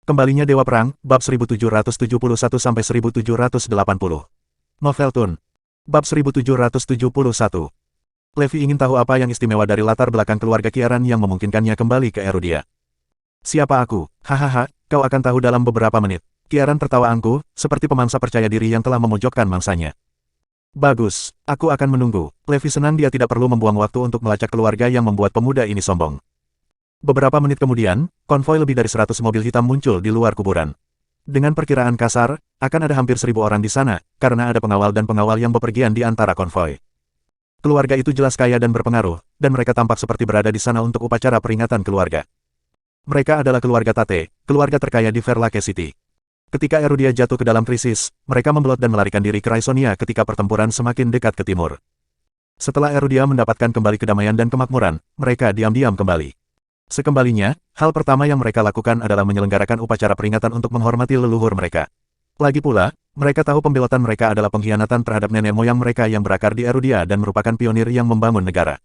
Kembalinya Dewa Perang, bab 1771-1780. Novel Tun. Bab 1771. Levi ingin tahu apa yang istimewa dari latar belakang keluarga Kieran yang memungkinkannya kembali ke Erudia. Siapa aku? Hahaha, kau akan tahu dalam beberapa menit. Kieran tertawa angkuh, seperti pemangsa percaya diri yang telah memojokkan mangsanya. Bagus, aku akan menunggu. Levi senang dia tidak perlu membuang waktu untuk melacak keluarga yang membuat pemuda ini sombong. Beberapa menit kemudian, konvoi lebih dari 100 mobil hitam muncul di luar kuburan. Dengan perkiraan kasar, akan ada hampir 1000 orang di sana, karena ada pengawal dan pengawal yang bepergian di antara konvoi. Keluarga itu jelas kaya dan berpengaruh, dan mereka tampak seperti berada di sana untuk upacara peringatan keluarga. Mereka adalah keluarga Tate, keluarga terkaya di Verlake City. Ketika Erudia jatuh ke dalam krisis, mereka membelot dan melarikan diri ke Raisonia ketika pertempuran semakin dekat ke timur. Setelah Erudia mendapatkan kembali kedamaian dan kemakmuran, mereka diam-diam kembali. Sekembalinya, hal pertama yang mereka lakukan adalah menyelenggarakan upacara peringatan untuk menghormati leluhur mereka. Lagi pula, mereka tahu pembelotan mereka adalah pengkhianatan terhadap nenek moyang mereka yang berakar di Erudia dan merupakan pionir yang membangun negara.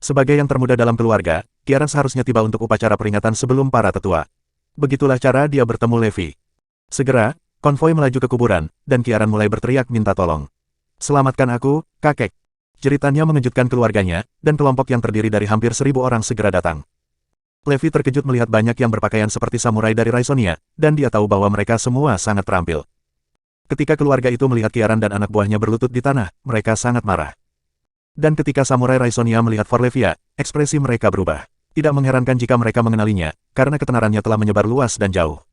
Sebagai yang termuda dalam keluarga, Kieran seharusnya tiba untuk upacara peringatan sebelum para tetua. Begitulah cara dia bertemu Levi. Segera, konvoi melaju ke kuburan, dan Kieran mulai berteriak minta tolong. "Selamatkan aku, kakek!" Jeritannya mengejutkan keluarganya, dan kelompok yang terdiri dari hampir 1000 orang segera datang. Levi terkejut melihat banyak yang berpakaian seperti samurai dari Raisonia, dan dia tahu bahwa mereka semua sangat terampil. Ketika keluarga itu melihat Kieran dan anak buahnya berlutut di tanah, mereka sangat marah. Dan ketika samurai Raisonia melihat Forlevia, ekspresi mereka berubah. Tidak mengherankan jika mereka mengenalinya, karena ketenarannya telah menyebar luas dan jauh.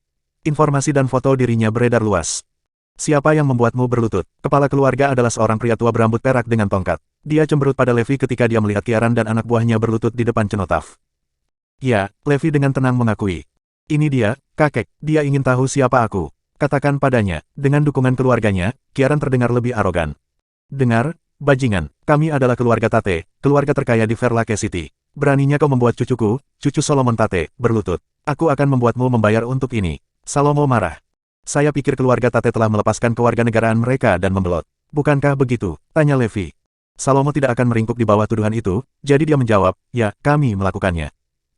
Informasi dan foto dirinya beredar luas. "Siapa yang membuatmu berlutut?" Kepala keluarga adalah seorang pria tua berambut perak dengan tongkat. Dia cemberut pada Levi ketika dia melihat Kieran dan anak buahnya berlutut di depan cenotaf. "Ya," Levi dengan tenang mengakui. "Ini dia, kakek, dia ingin tahu siapa aku. Katakan padanya." Dengan dukungan keluarganya, Kieran terdengar lebih arogan. "Dengar, bajingan, kami adalah keluarga Tate, keluarga terkaya di Verlake City. Beraninya kau membuat cucuku, cucu Solomon Tate, berlutut. Aku akan membuatmu membayar untuk ini." Salomo marah. "Saya pikir keluarga Tate telah melepaskan kewarganegaraan mereka dan membelot. Bukankah begitu?" tanya Levi. Salomo tidak akan meringkuk di bawah tuduhan itu, jadi dia menjawab, "Ya, kami melakukannya.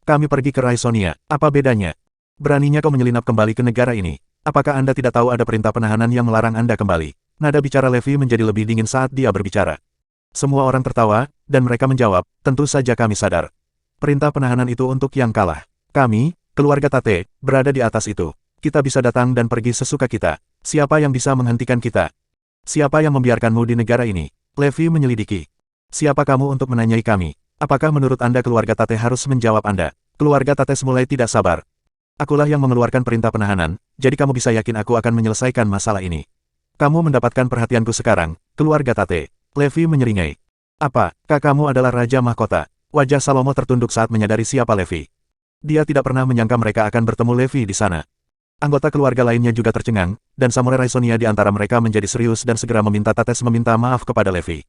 Kami pergi ke Raisonia, apa bedanya? Beraninya kau menyelinap kembali ke negara ini. Apakah Anda tidak tahu ada perintah penahanan yang melarang Anda kembali?" Nada bicara Levi menjadi lebih dingin saat dia berbicara. Semua orang tertawa, dan mereka menjawab, "Tentu saja kami sadar. Perintah penahanan itu untuk yang kalah. Kami, keluarga Tate, berada di atas itu. Kita bisa datang dan pergi sesuka kita. Siapa yang bisa menghentikan kita? Siapa yang membiarkanmu di negara ini?" Levi menyelidiki. "Siapa kamu untuk menanyai kami? Apakah menurut Anda keluarga Tate harus menjawab Anda?" Keluarga Tate mulai tidak sabar. "Akulah yang mengeluarkan perintah penahanan, jadi kamu bisa yakin aku akan menyelesaikan masalah ini. Kamu mendapatkan perhatianku sekarang, keluarga Tate." Levi menyeringai. "Apa, kakakmu adalah Raja Mahkota?" Wajah Salomo tertunduk saat menyadari siapa Levi. Dia tidak pernah menyangka mereka akan bertemu Levi di sana. Anggota keluarga lainnya juga tercengang, dan samurai Raisonia di antara mereka menjadi serius dan segera meminta Tates meminta maaf kepada Levi.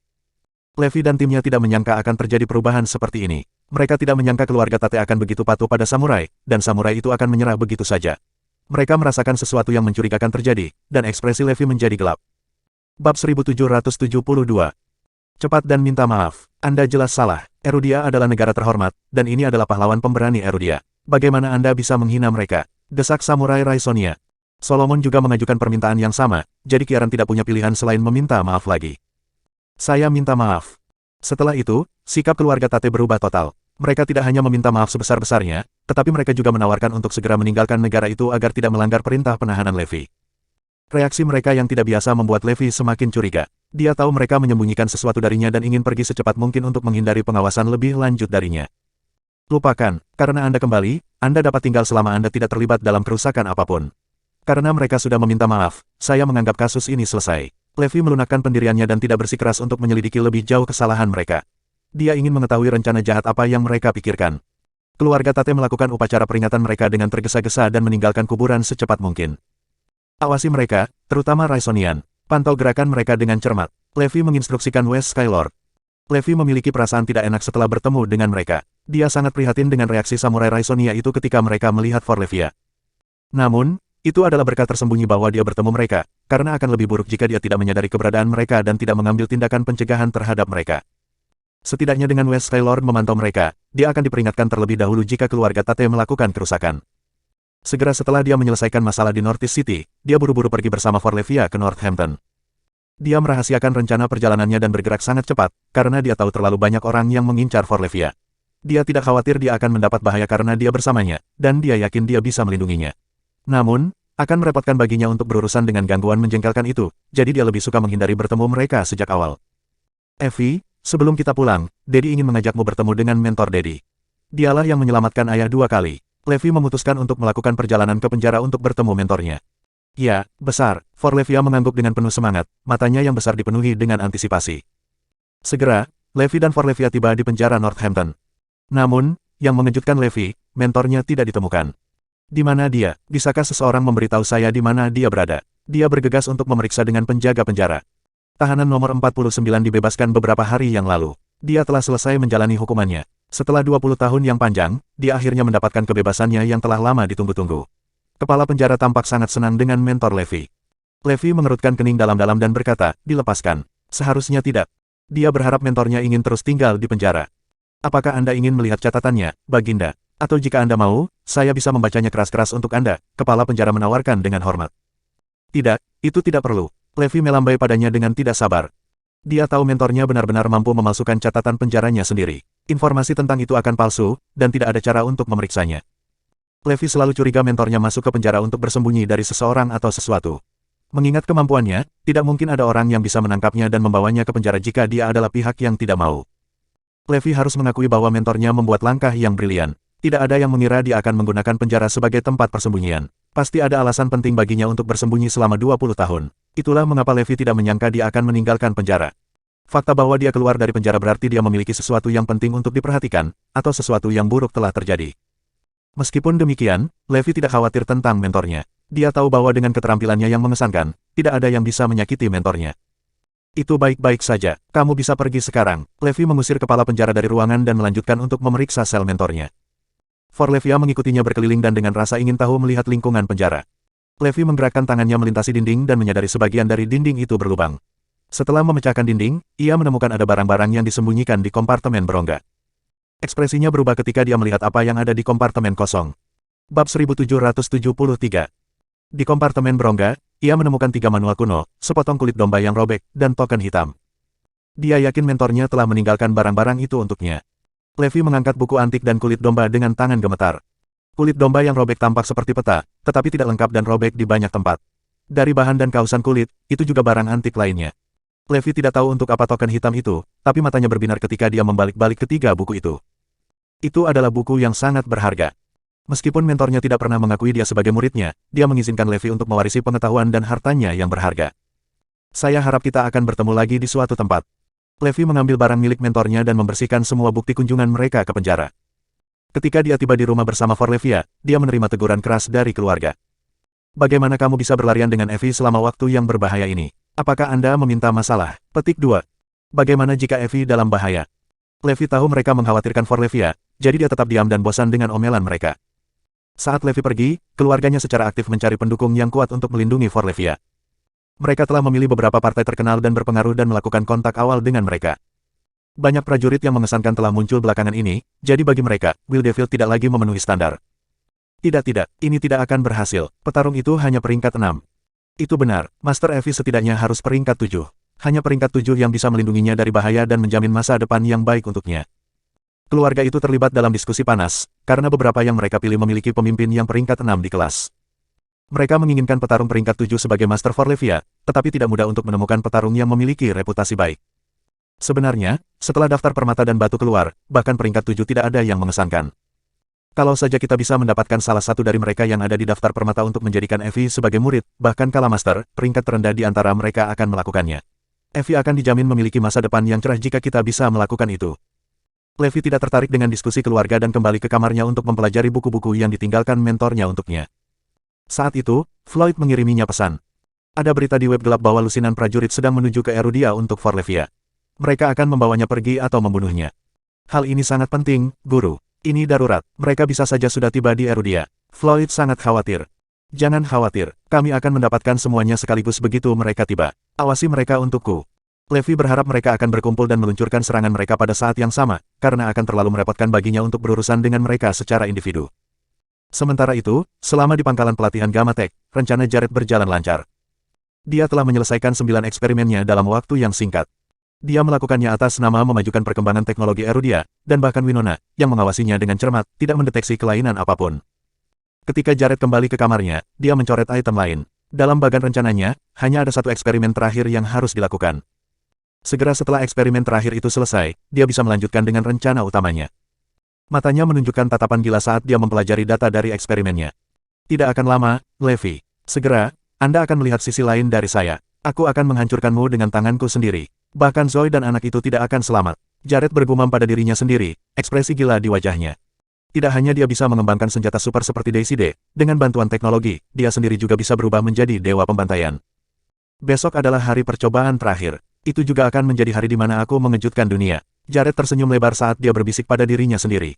Levi dan timnya tidak menyangka akan terjadi perubahan seperti ini. Mereka tidak menyangka keluarga Tate akan begitu patuh pada samurai, dan samurai itu akan menyerah begitu saja. Mereka merasakan sesuatu yang mencurigakan terjadi, dan ekspresi Levi menjadi gelap. Bab 1772. Cepat dan minta maaf. Anda jelas salah. Erudia adalah negara terhormat, dan ini adalah pahlawan pemberani Erudia. Bagaimana Anda bisa menghina mereka? Desak samurai Raisonia. Solomon juga mengajukan permintaan yang sama, jadi Kieran tidak punya pilihan selain meminta maaf lagi. "Saya minta maaf." Setelah itu, sikap keluarga Tate berubah total. Mereka tidak hanya meminta maaf sebesar-besarnya, tetapi mereka juga menawarkan untuk segera meninggalkan negara itu agar tidak melanggar perintah penahanan Levi. Reaksi mereka yang tidak biasa membuat Levi semakin curiga. Dia tahu mereka menyembunyikan sesuatu darinya dan ingin pergi secepat mungkin untuk menghindari pengawasan lebih lanjut darinya. "Lupakan, karena Anda kembali, Anda dapat tinggal selama Anda tidak terlibat dalam kerusakan apapun. Karena mereka sudah meminta maaf, saya menganggap kasus ini selesai." Levi melunakkan pendiriannya dan tidak bersikeras untuk menyelidiki lebih jauh kesalahan mereka. Dia ingin mengetahui rencana jahat apa yang mereka pikirkan. Keluarga Tate melakukan upacara peringatan mereka dengan tergesa-gesa dan meninggalkan kuburan secepat mungkin. "Awasi mereka, terutama Raisonian. Pantau gerakan mereka dengan cermat." Levi menginstruksikan West Skylord. Levi memiliki perasaan tidak enak setelah bertemu dengan mereka. Dia sangat prihatin dengan reaksi samurai Raisonia itu ketika mereka melihat Forlevia. Namun, itu adalah berkat tersembunyi bahwa dia bertemu mereka, karena akan lebih buruk jika dia tidak menyadari keberadaan mereka dan tidak mengambil tindakan pencegahan terhadap mereka. Setidaknya dengan West Skylord memantau mereka, dia akan diperingatkan terlebih dahulu jika keluarga Tate melakukan kerusakan. Segera setelah dia menyelesaikan masalah di Northeast City, dia buru-buru pergi bersama Forlevia ke Northampton. Dia merahasiakan rencana perjalanannya dan bergerak sangat cepat, karena dia tahu terlalu banyak orang yang mengincar Forlevia. Dia tidak khawatir dia akan mendapat bahaya karena dia bersamanya, dan dia yakin dia bisa melindunginya. Namun, akan merepotkan baginya untuk berurusan dengan gangguan menjengkelkan itu, jadi dia lebih suka menghindari bertemu mereka sejak awal. Evie, sebelum kita pulang, Daddy ingin mengajakmu bertemu dengan mentor Daddy. Dialah yang menyelamatkan ayah 2 kali. Levi memutuskan untuk melakukan perjalanan ke penjara untuk bertemu mentornya. Ya, besar, Forlevia mengangguk dengan penuh semangat, matanya yang besar dipenuhi dengan antisipasi. Segera, Levi dan Forlevia tiba di penjara Northampton. Namun, yang mengejutkan Levi, mentornya tidak ditemukan. Di mana dia? Bisakah seseorang memberitahu saya di mana dia berada? Dia bergegas untuk memeriksa dengan penjaga penjara. Tahanan nomor 49 dibebaskan beberapa hari yang lalu. Dia telah selesai menjalani hukumannya. Setelah 20 tahun yang panjang, dia akhirnya mendapatkan kebebasannya yang telah lama ditunggu-tunggu. Kepala penjara tampak sangat senang dengan mentor Levi. Levi mengerutkan kening dalam-dalam dan berkata, dilepaskan. Seharusnya tidak. Dia berharap mentornya ingin terus tinggal di penjara. Apakah Anda ingin melihat catatannya, Baginda? Atau jika Anda mau, saya bisa membacanya keras-keras untuk Anda, kepala penjara menawarkan dengan hormat. Tidak, itu tidak perlu. Levi melambai padanya dengan tidak sabar. Dia tahu mentornya benar-benar mampu memalsukan catatan penjaranya sendiri. Informasi tentang itu akan palsu, dan tidak ada cara untuk memeriksanya. Levi selalu curiga mentornya masuk ke penjara untuk bersembunyi dari seseorang atau sesuatu. Mengingat kemampuannya, tidak mungkin ada orang yang bisa menangkapnya dan membawanya ke penjara jika dia adalah pihak yang tidak mau. Levi harus mengakui bahwa mentornya membuat langkah yang brilian. Tidak ada yang mengira dia akan menggunakan penjara sebagai tempat persembunyian. Pasti ada alasan penting baginya untuk bersembunyi selama 20 tahun. Itulah mengapa Levi tidak menyangka dia akan meninggalkan penjara. Fakta bahwa dia keluar dari penjara berarti dia memiliki sesuatu yang penting untuk diperhatikan, atau sesuatu yang buruk telah terjadi. Meskipun demikian, Levi tidak khawatir tentang mentornya. Dia tahu bahwa dengan keterampilannya yang mengesankan, tidak ada yang bisa menyakiti mentornya. Itu baik-baik saja, kamu bisa pergi sekarang. Levi mengusir kepala penjara dari ruangan dan melanjutkan untuk memeriksa sel mentornya. Forlevia mengikutinya berkeliling dan dengan rasa ingin tahu melihat lingkungan penjara. Levi menggerakkan tangannya melintasi dinding dan menyadari sebagian dari dinding itu berlubang. Setelah memecahkan dinding, ia menemukan ada barang-barang yang disembunyikan di kompartemen berongga. Ekspresinya berubah ketika dia melihat apa yang ada di kompartemen kosong. Bab 1773. Di kompartemen berongga, ia menemukan 3 manual kuno, sepotong kulit domba yang robek, dan token hitam. Dia yakin mentornya telah meninggalkan barang-barang itu untuknya. Levi mengangkat buku antik dan kulit domba dengan tangan gemetar. Kulit domba yang robek tampak seperti peta, tetapi tidak lengkap dan robek di banyak tempat. Dari bahan dan kausan kulit, itu juga barang antik lainnya. Levi tidak tahu untuk apa token hitam itu, tapi matanya berbinar ketika dia membalik-balik ketiga buku itu. Itu adalah buku yang sangat berharga. Meskipun mentornya tidak pernah mengakui dia sebagai muridnya, dia mengizinkan Levi untuk mewarisi pengetahuan dan hartanya yang berharga. Saya harap kita akan bertemu lagi di suatu tempat. Levi mengambil barang milik mentornya dan membersihkan semua bukti kunjungan mereka ke penjara. Ketika dia tiba di rumah bersama Forlevia, dia menerima teguran keras dari keluarga. Bagaimana kamu bisa berlarian dengan Evie selama waktu yang berbahaya ini? Apakah Anda meminta masalah? Petik 2. Bagaimana jika Evie dalam bahaya? Levi tahu mereka mengkhawatirkan Forlevia, jadi dia tetap diam dan bosan dengan omelan mereka. Saat Levi pergi, keluarganya secara aktif mencari pendukung yang kuat untuk melindungi Forlevia. Mereka telah memilih beberapa partai terkenal dan berpengaruh dan melakukan kontak awal dengan mereka. Banyak prajurit yang mengesankan telah muncul belakangan ini, jadi bagi mereka, Will Devil tidak lagi memenuhi standar. Tidak, ini tidak akan berhasil. Petarung itu hanya peringkat 6. Itu benar, Master Evie setidaknya harus peringkat 7. Hanya peringkat 7 yang bisa melindunginya dari bahaya dan menjamin masa depan yang baik untuknya. Keluarga itu terlibat dalam diskusi panas, karena beberapa yang mereka pilih memiliki pemimpin yang peringkat 6 di kelas. Mereka menginginkan petarung peringkat 7 sebagai Master Forlevia, tetapi tidak mudah untuk menemukan petarung yang memiliki reputasi baik. Sebenarnya, setelah daftar permata dan batu keluar, bahkan peringkat 7 tidak ada yang mengesankan. Kalau saja kita bisa mendapatkan salah satu dari mereka yang ada di daftar permata untuk menjadikan Evie sebagai murid, bahkan kala Master, peringkat terendah di antara mereka akan melakukannya. Evie akan dijamin memiliki masa depan yang cerah jika kita bisa melakukan itu. Levi tidak tertarik dengan diskusi keluarga dan kembali ke kamarnya untuk mempelajari buku-buku yang ditinggalkan mentornya untuknya. Saat itu, Floyd mengiriminya pesan. Ada berita di web gelap bahwa lusinan prajurit sedang menuju ke Erudia untuk Forlevia. Mereka akan membawanya pergi atau membunuhnya. Hal ini sangat penting, Guru. Ini darurat. Mereka bisa saja sudah tiba di Erudia. Floyd sangat khawatir. Jangan khawatir, kami akan mendapatkan semuanya sekaligus begitu mereka tiba. Awasi mereka untukku. Levi berharap mereka akan berkumpul dan meluncurkan serangan mereka pada saat yang sama, karena akan terlalu merepotkan baginya untuk berurusan dengan mereka secara individu. Sementara itu, selama di pangkalan pelatihan Gamma Tech, rencana Jared berjalan lancar. Dia telah menyelesaikan 9 eksperimennya dalam waktu yang singkat. Dia melakukannya atas nama memajukan perkembangan teknologi Erudia, dan bahkan Winona, yang mengawasinya dengan cermat, tidak mendeteksi kelainan apapun. Ketika Jared kembali ke kamarnya, dia mencoret item lain. Dalam bagan rencananya, hanya ada satu eksperimen terakhir yang harus dilakukan. Segera setelah eksperimen terakhir itu selesai, dia bisa melanjutkan dengan rencana utamanya. Matanya menunjukkan tatapan gila saat dia mempelajari data dari eksperimennya. Tidak akan lama, Levi. Segera, Anda akan melihat sisi lain dari saya. Aku akan menghancurkanmu dengan tanganku sendiri. Bahkan Zoe dan anak itu tidak akan selamat. Jared bergumam pada dirinya sendiri, ekspresi gila di wajahnya. Tidak hanya dia bisa mengembangkan senjata super seperti Daisy D, dengan bantuan teknologi, dia sendiri juga bisa berubah menjadi dewa pembantaian. Besok adalah hari percobaan terakhir. Itu juga akan menjadi hari di mana aku mengejutkan dunia. Jared tersenyum lebar saat dia berbisik pada dirinya sendiri.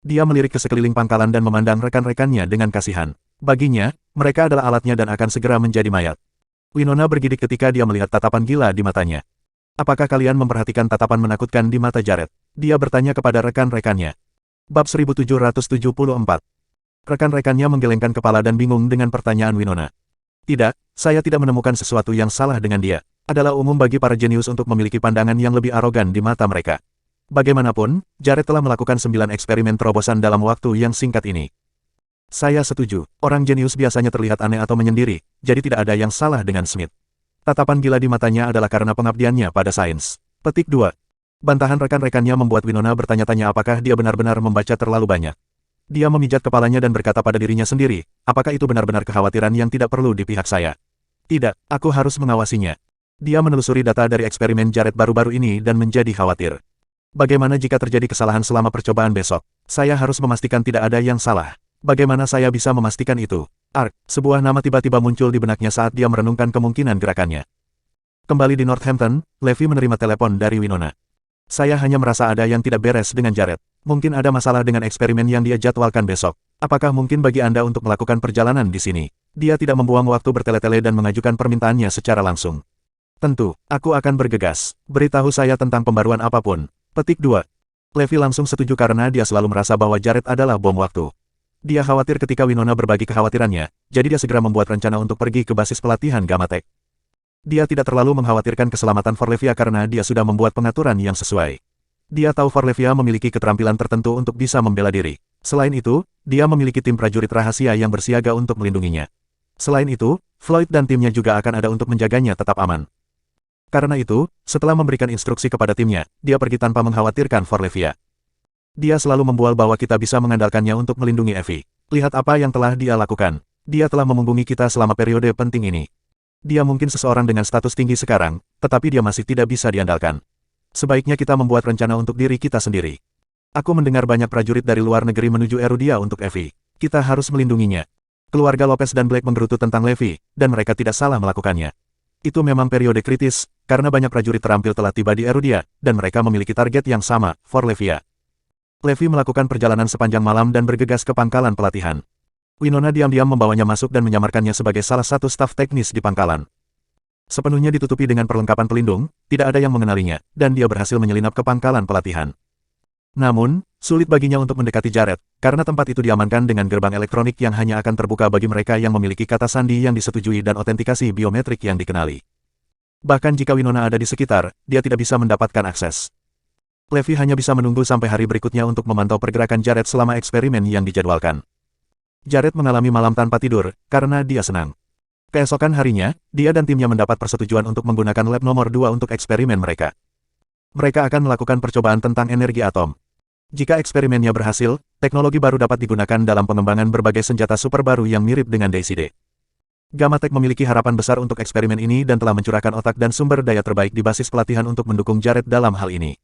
Dia melirik ke sekeliling pangkalan dan memandang rekan-rekannya dengan kasihan. Baginya, mereka adalah alatnya dan akan segera menjadi mayat. Winona bergidik ketika dia melihat tatapan gila di matanya. Apakah kalian memperhatikan tatapan menakutkan di mata Jared? Dia bertanya kepada rekan-rekannya. Bab 1774. Rekan-rekannya menggelengkan kepala dan bingung dengan pertanyaan Winona. Tidak, saya tidak menemukan sesuatu yang salah dengan dia. Adalah umum bagi para jenius untuk memiliki pandangan yang lebih arogan di mata mereka. Bagaimanapun, Jared telah melakukan 9 eksperimen terobosan dalam waktu yang singkat ini. Saya setuju, orang jenius biasanya terlihat aneh atau menyendiri, jadi tidak ada yang salah dengan Smith. Tatapan gila di matanya adalah karena pengabdiannya pada sains. Petik 2. Bantahan rekan-rekannya membuat Winona bertanya-tanya apakah dia benar-benar membaca terlalu banyak. Dia memijat kepalanya dan berkata pada dirinya sendiri, apakah itu benar-benar kekhawatiran yang tidak perlu di pihak saya? Tidak, aku harus mengawasinya. Dia menelusuri data dari eksperimen Jared baru-baru ini dan menjadi khawatir. Bagaimana jika terjadi kesalahan selama percobaan besok? Saya harus memastikan tidak ada yang salah. Bagaimana saya bisa memastikan itu? Ark, sebuah nama tiba-tiba muncul di benaknya saat dia merenungkan kemungkinan gerakannya. Kembali di Northampton, Levi menerima telepon dari Winona. Saya hanya merasa ada yang tidak beres dengan Jared. Mungkin ada masalah dengan eksperimen yang dia jadwalkan besok. Apakah mungkin bagi Anda untuk melakukan perjalanan di sini? Dia tidak membuang waktu bertele-tele dan mengajukan permintaannya secara langsung. Tentu, aku akan bergegas. Beritahu saya tentang pembaruan apapun. Petik 2. Levi langsung setuju karena dia selalu merasa bahwa Jared adalah bom waktu. Dia khawatir ketika Winona berbagi kekhawatirannya, jadi dia segera membuat rencana untuk pergi ke basis pelatihan Gamma Tech. Dia tidak terlalu mengkhawatirkan keselamatan Forlevia karena dia sudah membuat pengaturan yang sesuai. Dia tahu Forlevia memiliki keterampilan tertentu untuk bisa membela diri. Selain itu, dia memiliki tim prajurit rahasia yang bersiaga untuk melindunginya. Selain itu, Floyd dan timnya juga akan ada untuk menjaganya tetap aman. Karena itu, setelah memberikan instruksi kepada timnya, dia pergi tanpa mengkhawatirkan Forlevia. Dia selalu membual bahwa kita bisa mengandalkannya untuk melindungi Evie. Lihat apa yang telah dia lakukan. Dia telah memunggungi kita selama periode penting ini. Dia mungkin seseorang dengan status tinggi sekarang, tetapi dia masih tidak bisa diandalkan. Sebaiknya kita membuat rencana untuk diri kita sendiri. Aku mendengar banyak prajurit dari luar negeri menuju Erudia untuk Evie. Kita harus melindunginya. Keluarga Lopez dan Blake menggerutu tentang Levi, dan mereka tidak salah melakukannya. Itu memang periode kritis, karena banyak prajurit terampil telah tiba di Erudia, dan mereka memiliki target yang sama, Forlevia. Levi melakukan perjalanan sepanjang malam dan bergegas ke pangkalan pelatihan. Winona diam-diam membawanya masuk dan menyamarkannya sebagai salah satu staf teknis di pangkalan. Sepenuhnya ditutupi dengan perlengkapan pelindung, tidak ada yang mengenalinya, dan dia berhasil menyelinap ke pangkalan pelatihan. Namun, sulit baginya untuk mendekati Jared, karena tempat itu diamankan dengan gerbang elektronik yang hanya akan terbuka bagi mereka yang memiliki kata sandi yang disetujui dan otentikasi biometrik yang dikenali. Bahkan jika Winona ada di sekitar, dia tidak bisa mendapatkan akses. Levi hanya bisa menunggu sampai hari berikutnya untuk memantau pergerakan Jared selama eksperimen yang dijadwalkan. Jared mengalami malam tanpa tidur, karena dia senang. Keesokan harinya, dia dan timnya mendapat persetujuan untuk menggunakan lab nomor 2 untuk eksperimen mereka. Mereka akan melakukan percobaan tentang energi atom. Jika eksperimennya berhasil, teknologi baru dapat digunakan dalam pengembangan berbagai senjata super baru yang mirip dengan Daisy D. Gamma Tech memiliki harapan besar untuk eksperimen ini dan telah mencurahkan otak dan sumber daya terbaik di basis pelatihan untuk mendukung Jared dalam hal ini.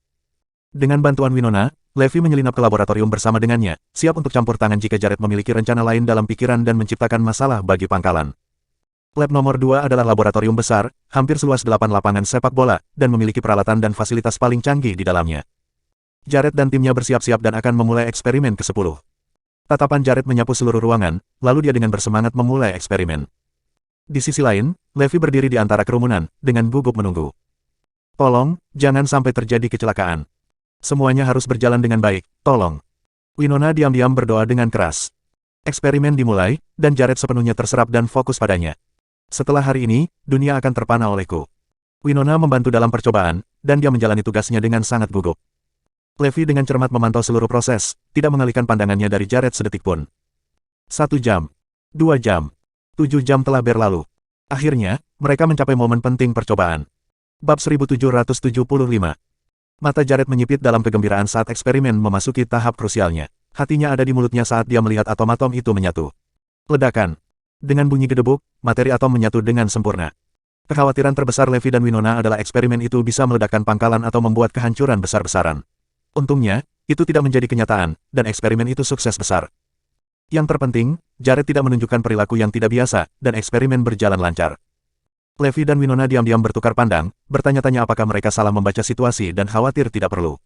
Dengan bantuan Winona, Levi menyelinap ke laboratorium bersama dengannya, siap untuk campur tangan jika Jared memiliki rencana lain dalam pikiran dan menciptakan masalah bagi pangkalan. Lab nomor 2 adalah laboratorium besar, hampir seluas 8 lapangan sepak bola, dan memiliki peralatan dan fasilitas paling canggih di dalamnya. Jared dan timnya bersiap-siap dan akan memulai eksperimen ke-10. Tatapan Jared menyapu seluruh ruangan, lalu dia dengan bersemangat memulai eksperimen. Di sisi lain, Levi berdiri di antara kerumunan, dengan gugup menunggu. Tolong, jangan sampai terjadi kecelakaan. Semuanya harus berjalan dengan baik, tolong. Winona diam-diam berdoa dengan keras. Eksperimen dimulai, dan Jared sepenuhnya terserap dan fokus padanya. Setelah hari ini, dunia akan terpana olehku. Winona membantu dalam percobaan, dan dia menjalani tugasnya dengan sangat gugup. Levi dengan cermat memantau seluruh proses, tidak mengalihkan pandangannya dari Jared sedetik pun. 1 jam. 2 jam. 7 jam telah berlalu. Akhirnya, mereka mencapai momen penting percobaan. Bab 1775. Mata Jared menyipit dalam kegembiraan saat eksperimen memasuki tahap krusialnya. Hatinya ada di mulutnya saat dia melihat atom-atom itu menyatu. Ledakan. Dengan bunyi gedebuk, materi atom menyatu dengan sempurna. Kekhawatiran terbesar Levi dan Winona adalah eksperimen itu bisa meledakkan pangkalan atau membuat kehancuran besar-besaran. Untungnya, itu tidak menjadi kenyataan, dan eksperimen itu sukses besar. Yang terpenting, Jared tidak menunjukkan perilaku yang tidak biasa, dan eksperimen berjalan lancar. Levi dan Winona diam-diam bertukar pandang, bertanya-tanya apakah mereka salah membaca situasi dan khawatir tidak perlu.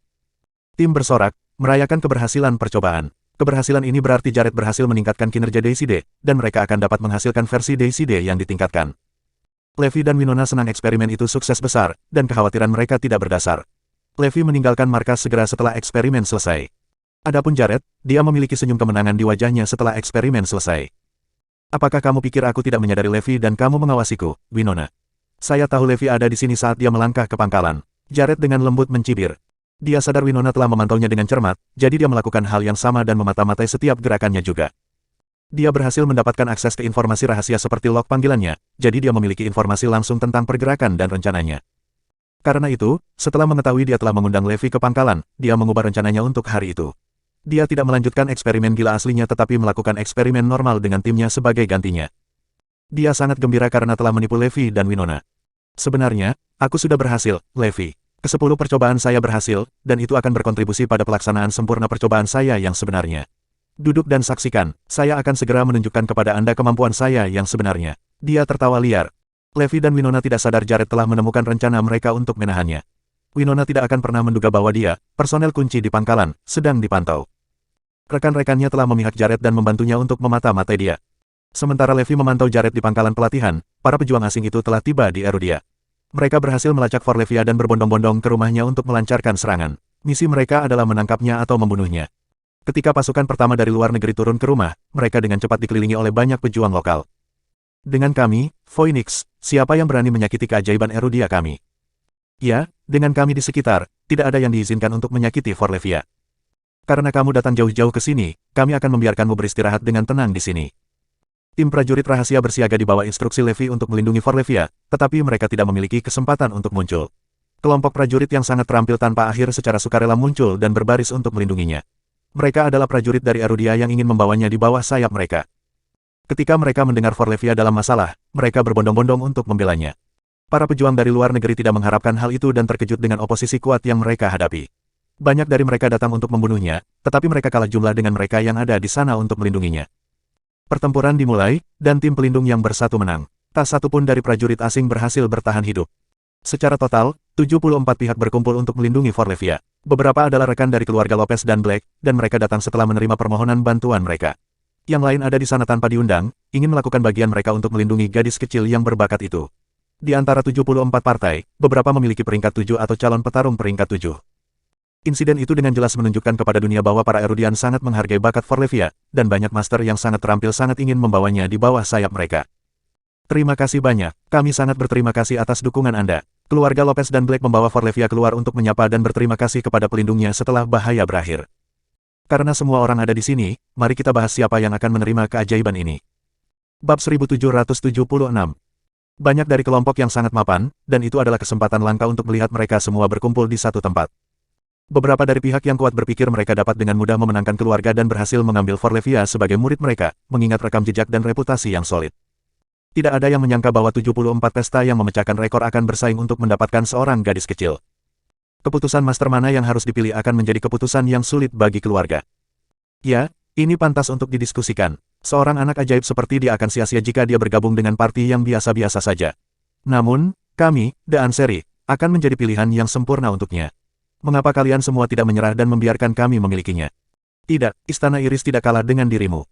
Tim bersorak, merayakan keberhasilan percobaan. Keberhasilan ini berarti Jared berhasil meningkatkan kinerja Daisy Day, dan mereka akan dapat menghasilkan versi Daisy Day yang ditingkatkan. Levi dan Winona senang eksperimen itu sukses besar, dan kekhawatiran mereka tidak berdasar. Levi meninggalkan markas segera setelah eksperimen selesai. Adapun Jared, dia memiliki senyum kemenangan di wajahnya setelah eksperimen selesai. Apakah kamu pikir aku tidak menyadari Levi dan kamu mengawasiku, Winona? Saya tahu Levi ada di sini saat dia melangkah ke pangkalan. Jared dengan lembut mencibir. Dia sadar Winona telah memantaunya dengan cermat, jadi dia melakukan hal yang sama dan memata-matai setiap gerakannya juga. Dia berhasil mendapatkan akses ke informasi rahasia seperti log panggilannya, jadi dia memiliki informasi langsung tentang pergerakan dan rencananya. Karena itu, setelah mengetahui dia telah mengundang Levi ke pangkalan, dia mengubah rencananya untuk hari itu. Dia tidak melanjutkan eksperimen gila aslinya tetapi melakukan eksperimen normal dengan timnya sebagai gantinya. Dia sangat gembira karena telah menipu Levi dan Winona. Sebenarnya, aku sudah berhasil, Levi. Ke-10 percobaan saya berhasil, dan itu akan berkontribusi pada pelaksanaan sempurna percobaan saya yang sebenarnya. Duduk dan saksikan, saya akan segera menunjukkan kepada Anda kemampuan saya yang sebenarnya. Dia tertawa liar. Levi dan Winona tidak sadar Jared telah menemukan rencana mereka untuk menahannya. Winona tidak akan pernah menduga bahwa dia, personel kunci di pangkalan, sedang dipantau. Rekan-rekannya telah memihak Jared dan membantunya untuk memata-matai dia. Sementara Levi memantau Jared di pangkalan pelatihan, para pejuang asing itu telah tiba di Erudia. Mereka berhasil melacak Forlevia dan berbondong-bondong ke rumahnya untuk melancarkan serangan. Misi mereka adalah menangkapnya atau membunuhnya. Ketika pasukan pertama dari luar negeri turun ke rumah, mereka dengan cepat dikelilingi oleh banyak pejuang lokal. Dengan kami, Phoenix, siapa yang berani menyakiti keajaiban Erudia kami? Ya, dengan kami di sekitar, tidak ada yang diizinkan untuk menyakiti Forlevia. Karena kamu datang jauh-jauh ke sini, kami akan membiarkanmu beristirahat dengan tenang di sini. Tim prajurit rahasia bersiaga di bawah instruksi Levi untuk melindungi Forlevia, tetapi mereka tidak memiliki kesempatan untuk muncul. Kelompok prajurit yang sangat terampil tanpa akhir secara sukarela muncul dan berbaris untuk melindunginya. Mereka adalah prajurit dari Erudia yang ingin membawanya di bawah sayap mereka. Ketika mereka mendengar Forlevia dalam masalah, mereka berbondong-bondong untuk membelanya. Para pejuang dari luar negeri tidak mengharapkan hal itu dan terkejut dengan oposisi kuat yang mereka hadapi. Banyak dari mereka datang untuk membunuhnya, tetapi mereka kalah jumlah dengan mereka yang ada di sana untuk melindunginya. Pertempuran dimulai, dan tim pelindung yang bersatu menang. Tak satu pun dari prajurit asing berhasil bertahan hidup. Secara total, 74 pihak berkumpul untuk melindungi Forlevia. Beberapa adalah rekan dari keluarga Lopez dan Black, dan mereka datang setelah menerima permohonan bantuan mereka. Yang lain ada di sana tanpa diundang, ingin melakukan bagian mereka untuk melindungi gadis kecil yang berbakat itu. Di antara 74 partai, beberapa memiliki peringkat 7 atau calon petarung peringkat 7. Insiden itu dengan jelas menunjukkan kepada dunia bahwa para Erudian sangat menghargai bakat Forlevia, dan banyak master yang sangat terampil sangat ingin membawanya di bawah sayap mereka. Terima kasih banyak, kami sangat berterima kasih atas dukungan Anda. Keluarga Lopez dan Black membawa Forlevia keluar untuk menyapa dan berterima kasih kepada pelindungnya setelah bahaya berakhir. Karena semua orang ada di sini, mari kita bahas siapa yang akan menerima keajaiban ini. Bab 1776. Banyak dari kelompok yang sangat mapan, dan itu adalah kesempatan langka untuk melihat mereka semua berkumpul di satu tempat. Beberapa dari pihak yang kuat berpikir mereka dapat dengan mudah memenangkan keluarga dan berhasil mengambil Forlevia sebagai murid mereka, mengingat rekam jejak dan reputasi yang solid. Tidak ada yang menyangka bahwa 74 pesta yang memecahkan rekor akan bersaing untuk mendapatkan seorang gadis kecil. Keputusan master mana yang harus dipilih akan menjadi keputusan yang sulit bagi keluarga. Ya, ini pantas untuk didiskusikan. Seorang anak ajaib seperti dia akan sia-sia jika dia bergabung dengan parti yang biasa-biasa saja. Namun, kami, The Anseri, akan menjadi pilihan yang sempurna untuknya. Mengapa kalian semua tidak menyerah dan membiarkan kami memilikinya? Tidak, Istana Iris tidak kalah dengan dirimu.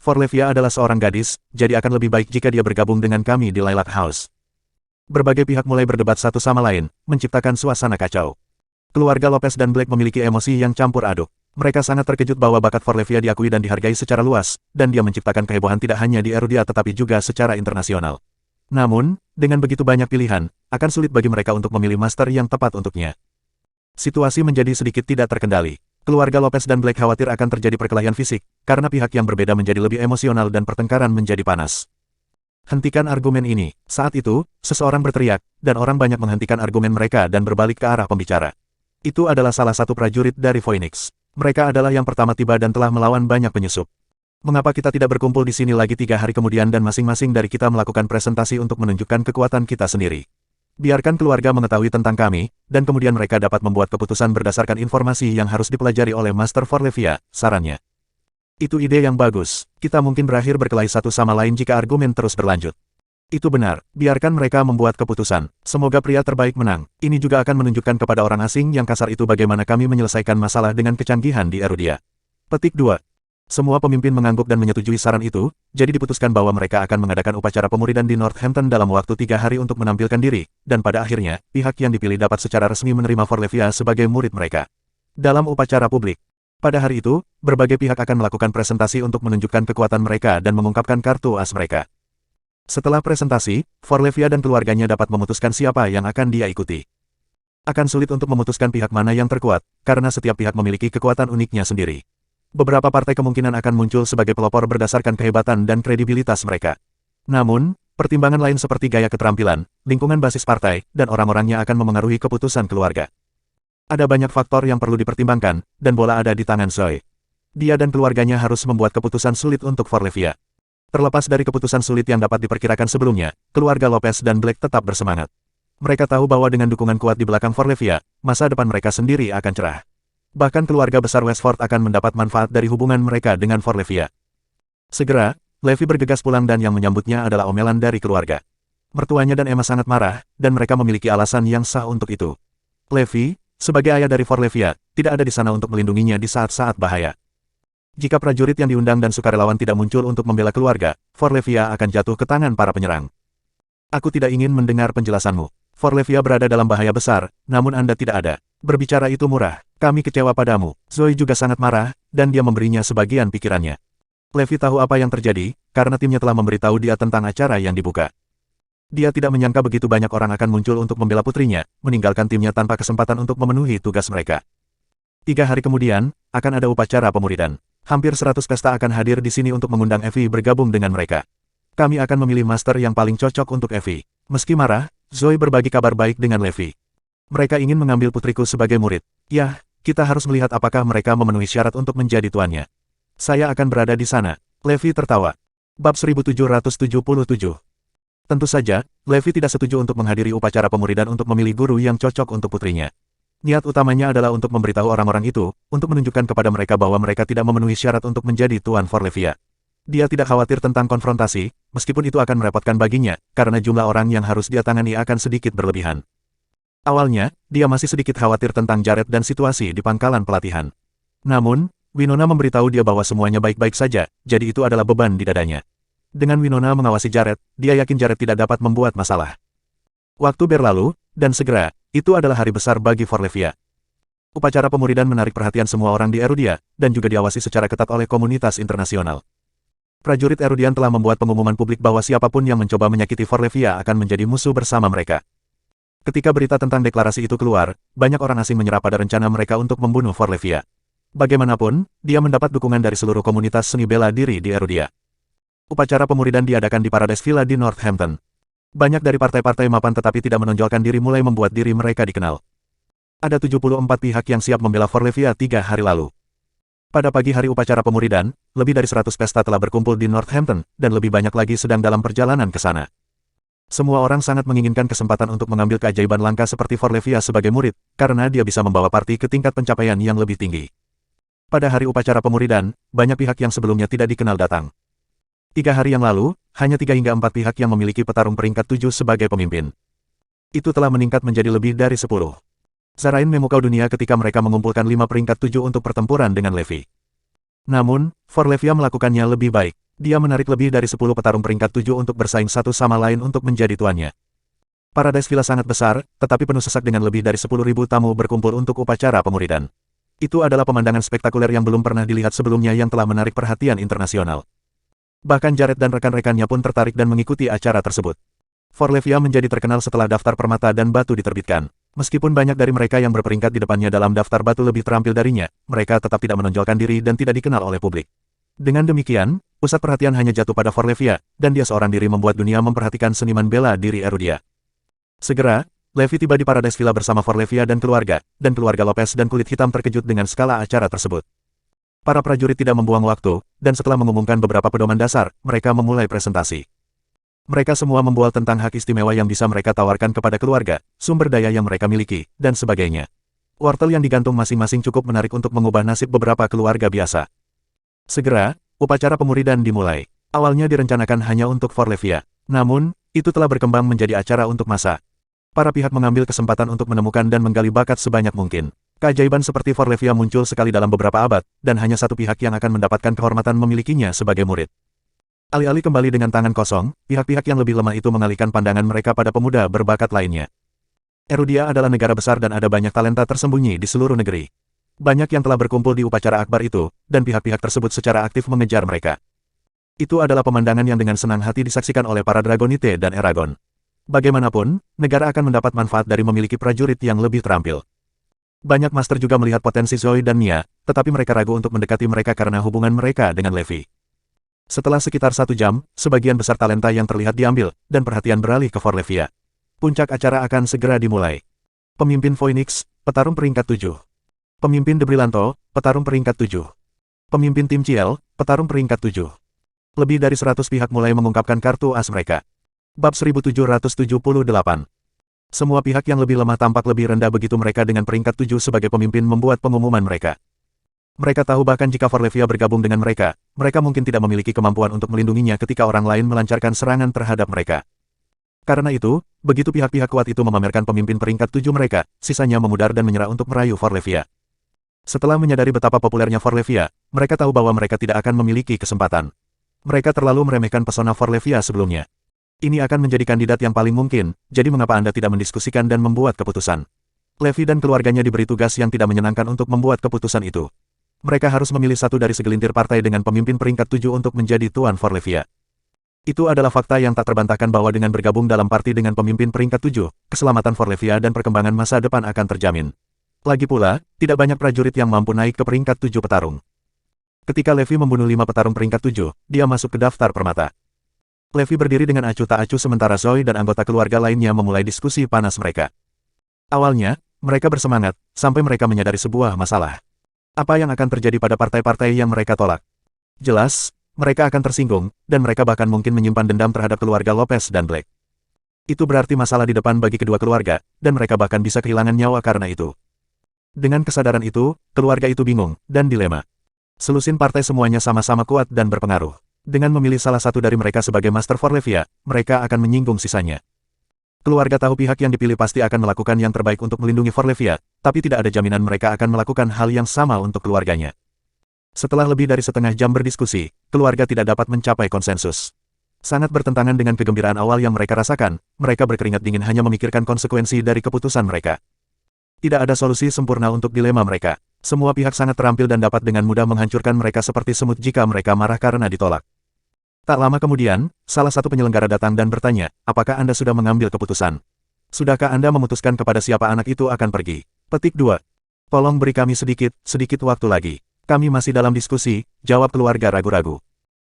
Forlevia adalah seorang gadis, jadi akan lebih baik jika dia bergabung dengan kami di Lilac House. Berbagai pihak mulai berdebat satu sama lain, menciptakan suasana kacau. Keluarga Lopez dan Black memiliki emosi yang campur aduk. Mereka sangat terkejut bahwa bakat Forlevia diakui dan dihargai secara luas, dan dia menciptakan kehebohan tidak hanya di Erudia tetapi juga secara internasional. Namun, dengan begitu banyak pilihan, akan sulit bagi mereka untuk memilih master yang tepat untuknya. Situasi menjadi sedikit tidak terkendali. Keluarga Lopez dan Black khawatir akan terjadi perkelahian fisik, karena pihak yang berbeda menjadi lebih emosional dan pertengkaran menjadi panas. Hentikan argumen ini. Saat itu, seseorang berteriak, dan orang banyak menghentikan argumen mereka dan berbalik ke arah pembicara. Itu adalah salah satu prajurit dari Phoenix. Mereka adalah yang pertama tiba dan telah melawan banyak penyusup. Mengapa kita tidak berkumpul di sini lagi 3 hari kemudian dan masing-masing dari kita melakukan presentasi untuk menunjukkan kekuatan kita sendiri? Biarkan keluarga mengetahui tentang kami, dan kemudian mereka dapat membuat keputusan berdasarkan informasi yang harus dipelajari oleh Master Forlevia, sarannya. Itu ide yang bagus. Kita mungkin berakhir berkelahi satu sama lain jika argumen terus berlanjut. Itu benar, biarkan mereka membuat keputusan. Semoga pria terbaik menang. Ini juga akan menunjukkan kepada orang asing yang kasar itu bagaimana kami menyelesaikan masalah dengan kecanggihan di Erudia. Petik 2. Semua pemimpin mengangguk dan menyetujui saran itu, jadi diputuskan bahwa mereka akan mengadakan upacara pemuridan di Northampton dalam waktu 3 hari untuk menampilkan diri, dan pada akhirnya, pihak yang dipilih dapat secara resmi menerima Forlevia sebagai murid mereka. Dalam upacara publik. Pada hari itu, berbagai pihak akan melakukan presentasi untuk menunjukkan kekuatan mereka dan mengungkapkan kartu as mereka. Setelah presentasi, Forlevia dan keluarganya dapat memutuskan siapa yang akan dia ikuti. Akan sulit untuk memutuskan pihak mana yang terkuat, karena setiap pihak memiliki kekuatan uniknya sendiri. Beberapa partai kemungkinan akan muncul sebagai pelopor berdasarkan kehebatan dan kredibilitas mereka. Namun, pertimbangan lain seperti gaya keterampilan, lingkungan basis partai, dan orang-orangnya akan memengaruhi keputusan keluarga. Ada banyak faktor yang perlu dipertimbangkan, dan bola ada di tangan Zoe. Dia dan keluarganya harus membuat keputusan sulit untuk Forlevia. Terlepas dari keputusan sulit yang dapat diperkirakan sebelumnya, keluarga Lopez dan Black tetap bersemangat. Mereka tahu bahwa dengan dukungan kuat di belakang Forlevia, masa depan mereka sendiri akan cerah. Bahkan keluarga besar Westford akan mendapat manfaat dari hubungan mereka dengan Forlevia. Segera, Levi bergegas pulang dan yang menyambutnya adalah omelan dari keluarga. Mertuanya dan Emma sangat marah, dan mereka memiliki alasan yang sah untuk itu. Levi, sebagai ayah dari Forlevia, tidak ada di sana untuk melindunginya di saat-saat bahaya. Jika prajurit yang diundang dan sukarelawan tidak muncul untuk membela keluarga, Forlevia akan jatuh ke tangan para penyerang. Aku tidak ingin mendengar penjelasanmu. Forlevia berada dalam bahaya besar, namun Anda tidak ada. Berbicara itu murah. Kami kecewa padamu. Zoe juga sangat marah, dan dia memberinya sebagian pikirannya. Levi tahu apa yang terjadi, karena timnya telah memberitahu dia tentang acara yang dibuka. Dia tidak menyangka begitu banyak orang akan muncul untuk membela putrinya, meninggalkan timnya tanpa kesempatan untuk memenuhi tugas mereka. 3 hari kemudian, akan ada upacara pemuridan. Hampir 100 pesta akan hadir di sini untuk mengundang Evie bergabung dengan mereka. Kami akan memilih master yang paling cocok untuk Evie. Meski marah, Zoe berbagi kabar baik dengan Levi. Mereka ingin mengambil putriku sebagai murid. Ya, kita harus melihat apakah mereka memenuhi syarat untuk menjadi tuannya. Saya akan berada di sana. Levi tertawa. Bab 1777. Tentu saja, Levi tidak setuju untuk menghadiri upacara pemuridan untuk memilih guru yang cocok untuk putrinya. Niat utamanya adalah untuk memberitahu orang-orang itu, untuk menunjukkan kepada mereka bahwa mereka tidak memenuhi syarat untuk menjadi tuan Forlevia. Dia tidak khawatir tentang konfrontasi, meskipun itu akan merepotkan baginya, karena jumlah orang yang harus dia tangani akan sedikit berlebihan. Awalnya, dia masih sedikit khawatir tentang Jared dan situasi di pangkalan pelatihan. Namun, Winona memberitahu dia bahwa semuanya baik-baik saja, jadi itu adalah beban di dadanya. Dengan Winona mengawasi Jared, dia yakin Jared tidak dapat membuat masalah. Waktu berlalu, dan segera, itu adalah hari besar bagi Forlevia. Upacara pemuridan menarik perhatian semua orang di Erudia, dan juga diawasi secara ketat oleh komunitas internasional. Prajurit Erudian telah membuat pengumuman publik bahwa siapapun yang mencoba menyakiti Forlevia akan menjadi musuh bersama mereka. Ketika berita tentang deklarasi itu keluar, banyak orang asing menyerah pada rencana mereka untuk membunuh Forlevia. Bagaimanapun, dia mendapat dukungan dari seluruh komunitas seni bela diri di Erudia. Upacara pemuridan diadakan di Paradise Villa di Northampton. Banyak dari partai-partai mapan tetapi tidak menonjolkan diri mulai membuat diri mereka dikenal. Ada 74 pihak yang siap membela Forlevia 3 hari lalu. Pada pagi hari upacara pemuridan, lebih dari 100 pesta telah berkumpul di Northampton, dan lebih banyak lagi sedang dalam perjalanan ke sana. Semua orang sangat menginginkan kesempatan untuk mengambil keajaiban langka seperti Forlevia sebagai murid, karena dia bisa membawa parti ke tingkat pencapaian yang lebih tinggi. Pada hari upacara pemuridan, banyak pihak yang sebelumnya tidak dikenal datang. 3 hari yang lalu, hanya 3 hingga 4 pihak yang memiliki petarung peringkat 7 sebagai pemimpin. Itu telah meningkat menjadi lebih dari 10. Zarain memukau dunia ketika mereka mengumpulkan 5 peringkat 7 untuk pertempuran dengan Levi. Namun, Forlevia melakukannya lebih baik. Dia menarik lebih dari 10 petarung peringkat 7 untuk bersaing satu sama lain untuk menjadi tuannya. Paradise Villa sangat besar, tetapi penuh sesak dengan lebih dari 10.000 tamu berkumpul untuk upacara pemuridan. Itu adalah pemandangan spektakuler yang belum pernah dilihat sebelumnya yang telah menarik perhatian internasional. Bahkan Jared dan rekan-rekannya pun tertarik dan mengikuti acara tersebut. Forlevia menjadi terkenal setelah daftar permata dan batu diterbitkan. Meskipun banyak dari mereka yang berperingkat di depannya dalam daftar batu lebih terampil darinya, mereka tetap tidak menonjolkan diri dan tidak dikenal oleh publik. Dengan demikian, pusat perhatian hanya jatuh pada Forlevia, dan dia seorang diri membuat dunia memperhatikan seniman bela diri Erudia. Segera, Levi tiba di Paradise Villa bersama Forlevia dan keluarga Lopez dan kulit hitam terkejut dengan skala acara tersebut. Para prajurit tidak membuang waktu, dan setelah mengumumkan beberapa pedoman dasar, mereka memulai presentasi. Mereka semua membual tentang hak istimewa yang bisa mereka tawarkan kepada keluarga, sumber daya yang mereka miliki, dan sebagainya. Wortel yang digantung masing-masing cukup menarik untuk mengubah nasib beberapa keluarga biasa. Segera, upacara pemuridan dimulai. Awalnya direncanakan hanya untuk Forlevia. Namun, itu telah berkembang menjadi acara untuk massa. Para pihak mengambil kesempatan untuk menemukan dan menggali bakat sebanyak mungkin. Keajaiban seperti Forlevia muncul sekali dalam beberapa abad, dan hanya satu pihak yang akan mendapatkan kehormatan memilikinya sebagai murid. Alih-alih kembali dengan tangan kosong, pihak-pihak yang lebih lemah itu mengalihkan pandangan mereka pada pemuda berbakat lainnya. Erudia adalah negara besar dan ada banyak talenta tersembunyi di seluruh negeri. Banyak yang telah berkumpul di upacara akbar itu, dan pihak-pihak tersebut secara aktif mengejar mereka. Itu adalah pemandangan yang dengan senang hati disaksikan oleh para Dragonite dan Eragon. Bagaimanapun, negara akan mendapat manfaat dari memiliki prajurit yang lebih terampil. Banyak master juga melihat potensi Zoe dan Mia, tetapi mereka ragu untuk mendekati mereka karena hubungan mereka dengan Levi. Setelah sekitar 1 jam, sebagian besar talenta yang terlihat diambil, dan perhatian beralih ke Forlevia. Puncak acara akan segera dimulai. Pemimpin Phoenix, petarung peringkat 7. Pemimpin De Brillanto, petarung peringkat 7. Pemimpin tim Ciel, petarung peringkat 7. Lebih dari 100 pihak mulai mengungkapkan kartu as mereka. Bab 1778. Semua pihak yang lebih lemah tampak lebih rendah begitu mereka dengan peringkat 7 sebagai pemimpin membuat pengumuman mereka. Mereka tahu bahkan jika Forlevia bergabung dengan mereka mungkin tidak memiliki kemampuan untuk melindunginya ketika orang lain melancarkan serangan terhadap mereka. Karena itu, begitu pihak-pihak kuat itu memamerkan pemimpin peringkat 7 mereka, sisanya memudar dan menyerah untuk merayu Forlevia. Setelah menyadari betapa populernya Forlevia, mereka tahu bahwa mereka tidak akan memiliki kesempatan. Mereka terlalu meremehkan pesona Forlevia sebelumnya. Ini akan menjadi kandidat yang paling mungkin, jadi mengapa Anda tidak mendiskusikan dan membuat keputusan? Levi dan keluarganya diberi tugas yang tidak menyenangkan untuk membuat keputusan itu. Mereka harus memilih satu dari segelintir partai dengan pemimpin peringkat 7 untuk menjadi Tuan Forlevia. Itu adalah fakta yang tak terbantahkan bahwa dengan bergabung dalam parti dengan pemimpin peringkat 7, keselamatan Forlevia dan perkembangan masa depan akan terjamin. Lagi pula, tidak banyak prajurit yang mampu naik ke peringkat 7 petarung. Ketika Levi membunuh 5 petarung peringkat 7, dia masuk ke daftar permata. Levi berdiri dengan acuh tak acuh sementara Zoe dan anggota keluarga lainnya memulai diskusi panas mereka. Awalnya, mereka bersemangat, sampai mereka menyadari sebuah masalah. Apa yang akan terjadi pada partai-partai yang mereka tolak? Jelas, mereka akan tersinggung, dan mereka bahkan mungkin menyimpan dendam terhadap keluarga Lopez dan Black. Itu berarti masalah di depan bagi kedua keluarga, dan mereka bahkan bisa kehilangan nyawa karena itu. Dengan kesadaran itu, keluarga itu bingung, dan dilema. Selusin partai semuanya sama-sama kuat dan berpengaruh. Dengan memilih salah satu dari mereka sebagai Master Forlevia, mereka akan menyinggung sisanya. Keluarga tahu pihak yang dipilih pasti akan melakukan yang terbaik untuk melindungi Forlevia, tapi tidak ada jaminan mereka akan melakukan hal yang sama untuk keluarganya. Setelah lebih dari setengah jam berdiskusi, keluarga tidak dapat mencapai konsensus. Sangat bertentangan dengan kegembiraan awal yang mereka rasakan, mereka berkeringat dingin hanya memikirkan konsekuensi dari keputusan mereka. Tidak ada solusi sempurna untuk dilema mereka. Semua pihak sangat terampil dan dapat dengan mudah menghancurkan mereka seperti semut jika mereka marah karena ditolak. Tak lama kemudian, salah satu penyelenggara datang dan bertanya, apakah Anda sudah mengambil keputusan? Sudahkah Anda memutuskan kepada siapa anak itu akan pergi? Petik 2. Tolong beri kami sedikit waktu lagi. Kami masih dalam diskusi, jawab keluarga ragu-ragu.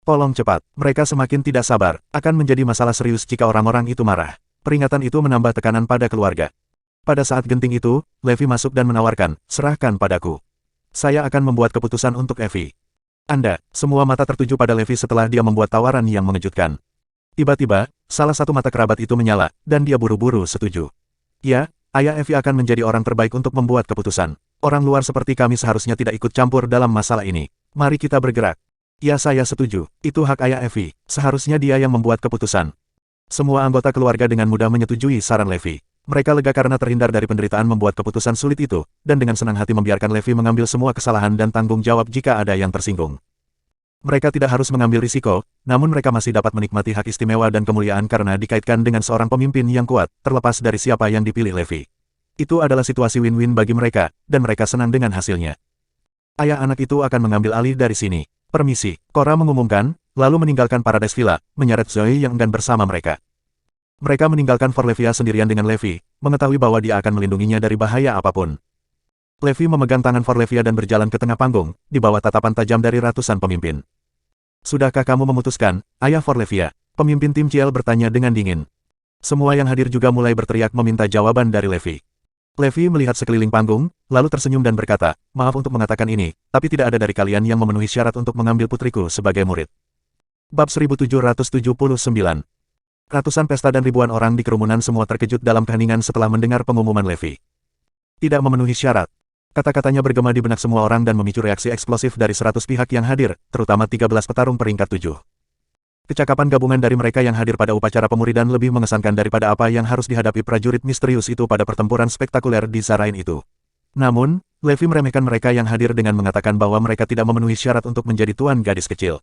Tolong cepat, mereka semakin tidak sabar, akan menjadi masalah serius jika orang-orang itu marah. Peringatan itu menambah tekanan pada keluarga. Pada saat genting itu, Levi masuk dan menawarkan, serahkan padaku. Saya akan membuat keputusan untuk Evie. Anda, semua mata tertuju pada Levi setelah dia membuat tawaran yang mengejutkan. Tiba-tiba, salah satu mata kerabat itu menyala, dan dia buru-buru setuju. Ya, ayah Evie akan menjadi orang terbaik untuk membuat keputusan. Orang luar seperti kami seharusnya tidak ikut campur dalam masalah ini. Mari kita bergerak. Ya saya setuju, itu hak ayah Evie, seharusnya dia yang membuat keputusan. Semua anggota keluarga dengan mudah menyetujui saran Levi. Mereka lega karena terhindar dari penderitaan membuat keputusan sulit itu, dan dengan senang hati membiarkan Levi mengambil semua kesalahan dan tanggung jawab jika ada yang tersinggung. Mereka tidak harus mengambil risiko, namun mereka masih dapat menikmati hak istimewa dan kemuliaan karena dikaitkan dengan seorang pemimpin yang kuat, terlepas dari siapa yang dipilih Levi. Itu adalah situasi win-win bagi mereka, dan mereka senang dengan hasilnya. Ayah anak itu akan mengambil alih dari sini. Permisi, Korra mengumumkan, lalu meninggalkan Paradise Villa, menyeret Zoe yang enggan bersama mereka. Mereka meninggalkan Forlevia sendirian dengan Levi, mengetahui bahwa dia akan melindunginya dari bahaya apapun. Levi memegang tangan Forlevia dan berjalan ke tengah panggung, di bawah tatapan tajam dari ratusan pemimpin. Sudahkah kamu memutuskan, Ayah Forlevia? Pemimpin tim Ciel bertanya dengan dingin. Semua yang hadir juga mulai berteriak meminta jawaban dari Levi. Levi melihat sekeliling panggung, lalu tersenyum dan berkata, maaf untuk mengatakan ini, tapi tidak ada dari kalian yang memenuhi syarat untuk mengambil putriku sebagai murid. Bab 1779. Ratusan pesta dan ribuan orang di kerumunan semua terkejut dalam keheningan setelah mendengar pengumuman Levi. Tidak memenuhi syarat. Kata-katanya bergema di benak semua orang dan memicu reaksi eksplosif dari 100 pihak yang hadir, terutama 13 petarung peringkat 7. Kecakapan gabungan dari mereka yang hadir pada upacara pemuridan lebih mengesankan daripada apa yang harus dihadapi prajurit misterius itu pada pertempuran spektakuler di Zarain itu. Namun, Levi meremehkan mereka yang hadir dengan mengatakan bahwa mereka tidak memenuhi syarat untuk menjadi tuan gadis kecil.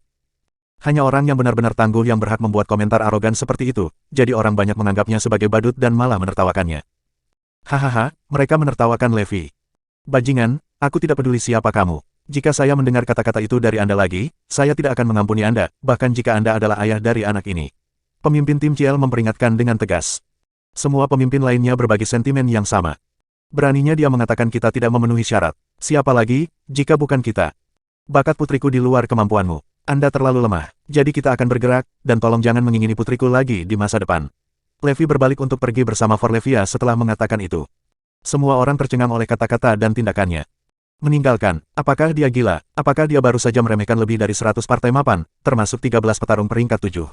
Hanya orang yang benar-benar tangguh yang berhak membuat komentar arogan seperti itu, jadi orang banyak menganggapnya sebagai badut dan malah menertawakannya. Hahaha, mereka menertawakan Levi. Bajingan, aku tidak peduli siapa kamu. Jika saya mendengar kata-kata itu dari Anda lagi, saya tidak akan mengampuni Anda, bahkan jika Anda adalah ayah dari anak ini. Pemimpin tim Ciel memperingatkan dengan tegas. Semua pemimpin lainnya berbagi sentimen yang sama. Beraninya dia mengatakan kita tidak memenuhi syarat. Siapa lagi, jika bukan kita? Bakat putriku di luar kemampuanmu. Anda terlalu lemah, jadi kita akan bergerak, dan tolong jangan mengingini putriku lagi di masa depan. Levi berbalik untuk pergi bersama Forlevia setelah mengatakan itu. Semua orang tercengang oleh kata-kata dan tindakannya. Meninggalkan, apakah dia gila? Apakah dia baru saja meremehkan lebih dari 100 partai mapan, termasuk 13 petarung peringkat 7?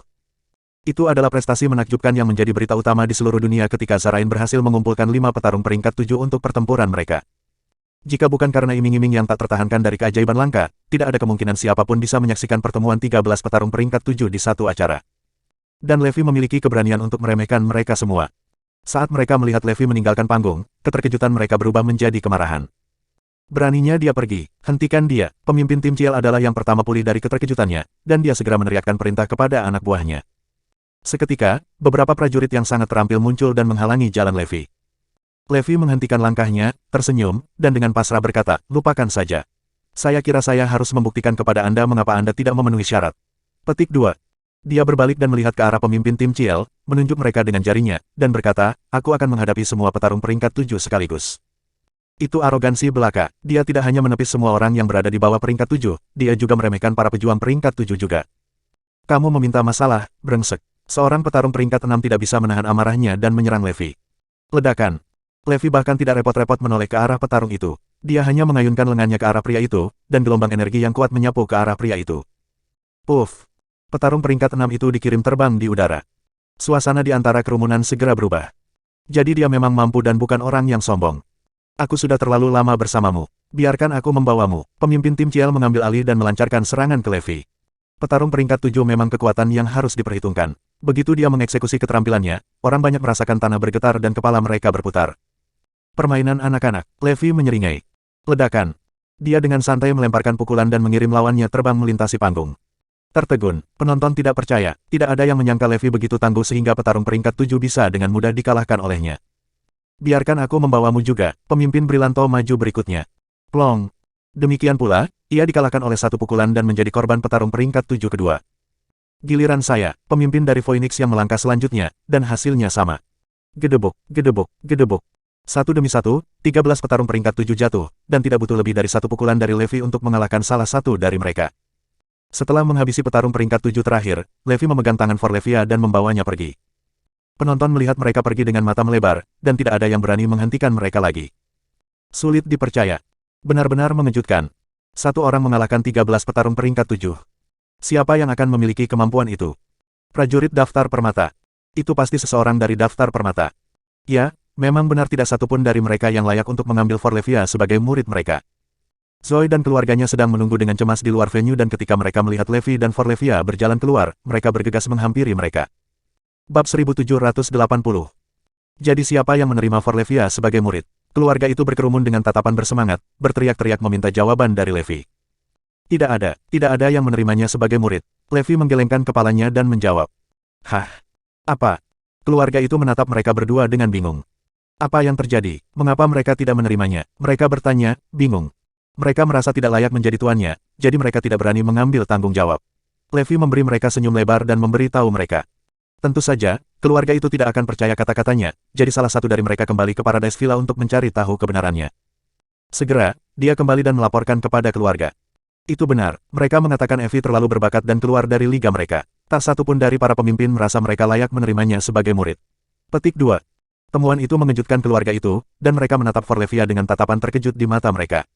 Itu adalah prestasi menakjubkan yang menjadi berita utama di seluruh dunia ketika Zarain berhasil mengumpulkan 5 petarung peringkat 7 untuk pertempuran mereka. Jika bukan karena iming-iming yang tak tertahankan dari keajaiban langka, tidak ada kemungkinan siapapun bisa menyaksikan pertemuan 13 petarung peringkat 7 di satu acara. Dan Levi memiliki keberanian untuk meremehkan mereka semua. Saat mereka melihat Levi meninggalkan panggung, keterkejutan mereka berubah menjadi kemarahan. Beraninya dia pergi. Hentikan dia. Pemimpin tim Ciel adalah yang pertama pulih dari keterkejutannya, dan dia segera meneriakkan perintah kepada anak buahnya. Seketika, beberapa prajurit yang sangat terampil muncul dan menghalangi jalan Levi. Levi menghentikan langkahnya, tersenyum, dan dengan pasrah berkata, lupakan saja. Saya kira saya harus membuktikan kepada Anda mengapa Anda tidak memenuhi syarat. Petik 2. Dia berbalik dan melihat ke arah pemimpin tim Ciel, menunjuk mereka dengan jarinya, dan berkata, aku akan menghadapi semua petarung peringkat 7 sekaligus. Itu arogansi belaka. Dia tidak hanya menepis semua orang yang berada di bawah peringkat 7, dia juga meremehkan para pejuang peringkat 7 juga. Kamu meminta masalah, brengsek. Seorang petarung peringkat 6 tidak bisa menahan amarahnya dan menyerang Levi. Ledakan. Levi bahkan tidak repot-repot menoleh ke arah petarung itu. Dia hanya mengayunkan lengannya ke arah pria itu, dan gelombang energi yang kuat menyapu ke arah pria itu. Puff. Petarung peringkat 6 itu dikirim terbang di udara. Suasana di antara kerumunan segera berubah. Jadi dia memang mampu dan bukan orang yang sombong. Aku sudah terlalu lama bersamamu. Biarkan aku membawamu. Pemimpin tim Ciel mengambil alih dan melancarkan serangan ke Levi. Petarung peringkat 7 memang kekuatan yang harus diperhitungkan. Begitu dia mengeksekusi keterampilannya, orang banyak merasakan tanah bergetar dan kepala mereka berputar. Permainan anak-anak. Levi menyeringai. Ledakan. Dia dengan santai melemparkan pukulan dan mengirim lawannya terbang melintasi panggung. Tertegun. Penonton tidak percaya. Tidak ada yang menyangka Levi begitu tangguh sehingga petarung peringkat 7 bisa dengan mudah dikalahkan olehnya. Biarkan aku membawamu juga, pemimpin Brillanto maju berikutnya. Plong. Demikian pula, ia dikalahkan oleh satu pukulan dan menjadi korban petarung peringkat 7 kedua. Giliran saya, pemimpin dari Phoenix yang melangkah selanjutnya, dan hasilnya sama. Gedebuk, gedebuk, gedebuk. Satu demi satu, 13 petarung peringkat 7 jatuh, dan tidak butuh lebih dari satu pukulan dari Levi untuk mengalahkan salah satu dari mereka. Setelah menghabisi petarung peringkat 7 terakhir, Levi memegang tangan Forlevia dan membawanya pergi. Penonton melihat mereka pergi dengan mata melebar, dan tidak ada yang berani menghentikan mereka lagi. Sulit dipercaya. Benar-benar mengejutkan. Satu orang mengalahkan 13 petarung peringkat 7. Siapa yang akan memiliki kemampuan itu? Prajurit daftar permata. Itu pasti seseorang dari daftar permata. Ya, memang benar tidak satupun dari mereka yang layak untuk mengambil Forlevia sebagai murid mereka. Zoe dan keluarganya sedang menunggu dengan cemas di luar venue dan ketika mereka melihat Levi dan Forlevia berjalan keluar, mereka bergegas menghampiri mereka. Bab 1780. Jadi siapa yang menerima Forlevia sebagai murid? Keluarga itu berkerumun dengan tatapan bersemangat, berteriak-teriak meminta jawaban dari Levi. Tidak ada yang menerimanya sebagai murid. Levi menggelengkan kepalanya dan menjawab. Hah? Apa? Keluarga itu menatap mereka berdua dengan bingung. Apa yang terjadi? Mengapa mereka tidak menerimanya? Mereka bertanya, bingung. Mereka merasa tidak layak menjadi tuannya, jadi mereka tidak berani mengambil tanggung jawab. Levi memberi mereka senyum lebar dan memberi tahu mereka. Tentu saja, keluarga itu tidak akan percaya kata-katanya, jadi salah satu dari mereka kembali ke Paradise Villa untuk mencari tahu kebenarannya. Segera, dia kembali dan melaporkan kepada keluarga. Itu benar, mereka mengatakan Evie terlalu berbakat dan keluar dari liga mereka. Tak satu pun dari para pemimpin merasa mereka layak menerimanya sebagai murid. Petik 2. Temuan itu mengejutkan keluarga itu, dan mereka menatap Forlevia dengan tatapan terkejut di mata mereka.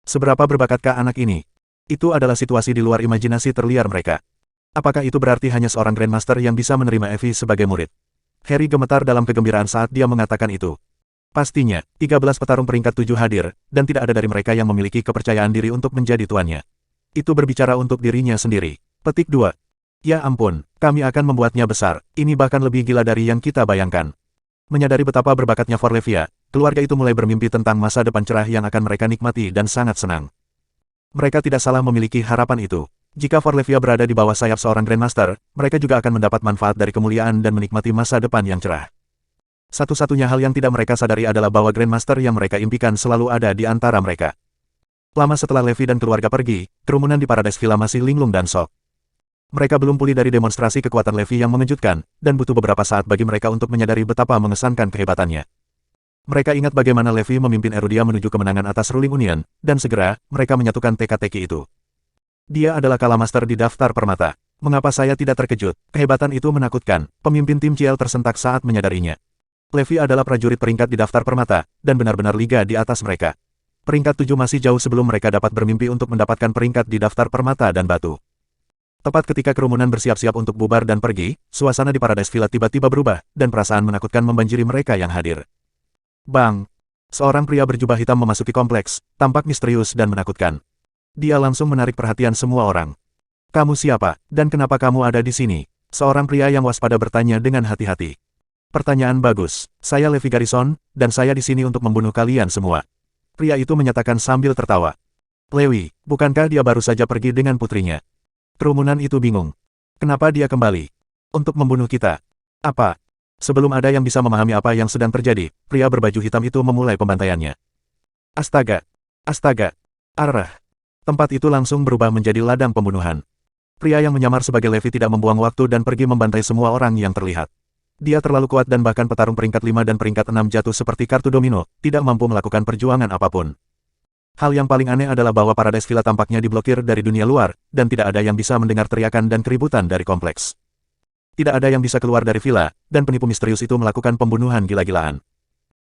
Seberapa berbakatkah anak ini? Itu adalah situasi di luar imajinasi terliar mereka. Apakah itu berarti hanya seorang Grandmaster yang bisa menerima Evie sebagai murid? Harry gemetar dalam kegembiraan saat dia mengatakan itu. Pastinya, 13 petarung peringkat 7 hadir, dan tidak ada dari mereka yang memiliki kepercayaan diri untuk menjadi tuannya. Itu berbicara untuk dirinya sendiri. Petik 2. Ya ampun, kami akan membuatnya besar, ini bahkan lebih gila dari yang kita bayangkan. Menyadari betapa berbakatnya Forlevia, keluarga itu mulai bermimpi tentang masa depan cerah yang akan mereka nikmati dan sangat senang. Mereka tidak salah memiliki harapan itu. Jika Forlevia berada di bawah sayap seorang Grandmaster, mereka juga akan mendapat manfaat dari kemuliaan dan menikmati masa depan yang cerah. Satu-satunya hal yang tidak mereka sadari adalah bahwa Grandmaster yang mereka impikan selalu ada di antara mereka. Lama setelah Levi dan keluarga pergi, kerumunan di Paradise Villa masih linglung dan shock. Mereka belum pulih dari demonstrasi kekuatan Levi yang mengejutkan, dan butuh beberapa saat bagi mereka untuk menyadari betapa mengesankan kehebatannya. Mereka ingat bagaimana Levi memimpin Erudia menuju kemenangan atas Ruling Union, dan segera, mereka menyatukan teka-teki itu. Dia adalah Kalamaster di daftar permata. Mengapa saya tidak terkejut? Kehebatan itu menakutkan. Pemimpin tim CL tersentak saat menyadarinya. Levi adalah prajurit peringkat di daftar permata, dan benar-benar liga di atas mereka. Peringkat 7 masih jauh sebelum mereka dapat bermimpi untuk mendapatkan peringkat di daftar permata dan batu. Tepat ketika kerumunan bersiap-siap untuk bubar dan pergi, suasana di Paradise Villa tiba-tiba berubah, dan perasaan menakutkan membanjiri mereka yang hadir. Bang! Seorang pria berjubah hitam memasuki kompleks, tampak misterius dan menakutkan. Dia langsung menarik perhatian semua orang. Kamu siapa, dan kenapa kamu ada di sini? Seorang pria yang waspada bertanya dengan hati-hati. Pertanyaan bagus. Saya Levi Garrison, dan saya di sini untuk membunuh kalian semua. Pria itu menyatakan sambil tertawa. Levi, bukankah dia baru saja pergi dengan putrinya? Kerumunan itu bingung. Kenapa dia kembali? Untuk membunuh kita. Apa? Sebelum ada yang bisa memahami apa yang sedang terjadi, pria berbaju hitam itu memulai pembantaiannya. Astaga! Astaga! Arrah! Tempat itu langsung berubah menjadi ladang pembunuhan. Pria yang menyamar sebagai Levi tidak membuang waktu dan pergi membantai semua orang yang terlihat. Dia terlalu kuat dan bahkan petarung peringkat 5 dan peringkat 6 jatuh seperti kartu domino, tidak mampu melakukan perjuangan apapun. Hal yang paling aneh adalah bahwa Paradise Villa tampaknya diblokir dari dunia luar, dan tidak ada yang bisa mendengar teriakan dan keributan dari kompleks. Tidak ada yang bisa keluar dari villa, dan penipu misterius itu melakukan pembunuhan gila-gilaan.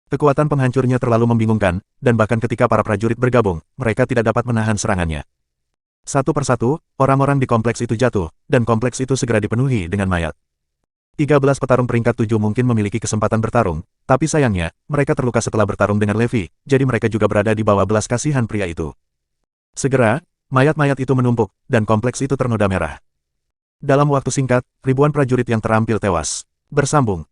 Kekuatan penghancurnya terlalu membingungkan, dan bahkan ketika para prajurit bergabung, mereka tidak dapat menahan serangannya. Satu persatu, orang-orang di kompleks itu jatuh, dan kompleks itu segera dipenuhi dengan mayat. 13 petarung peringkat 7 mungkin memiliki kesempatan bertarung, tapi sayangnya, mereka terluka setelah bertarung dengan Levi, jadi mereka juga berada di bawah belas kasihan pria itu. Segera, mayat-mayat itu menumpuk, dan kompleks itu ternoda merah. Dalam waktu singkat, ribuan prajurit yang terampil tewas. Bersambung.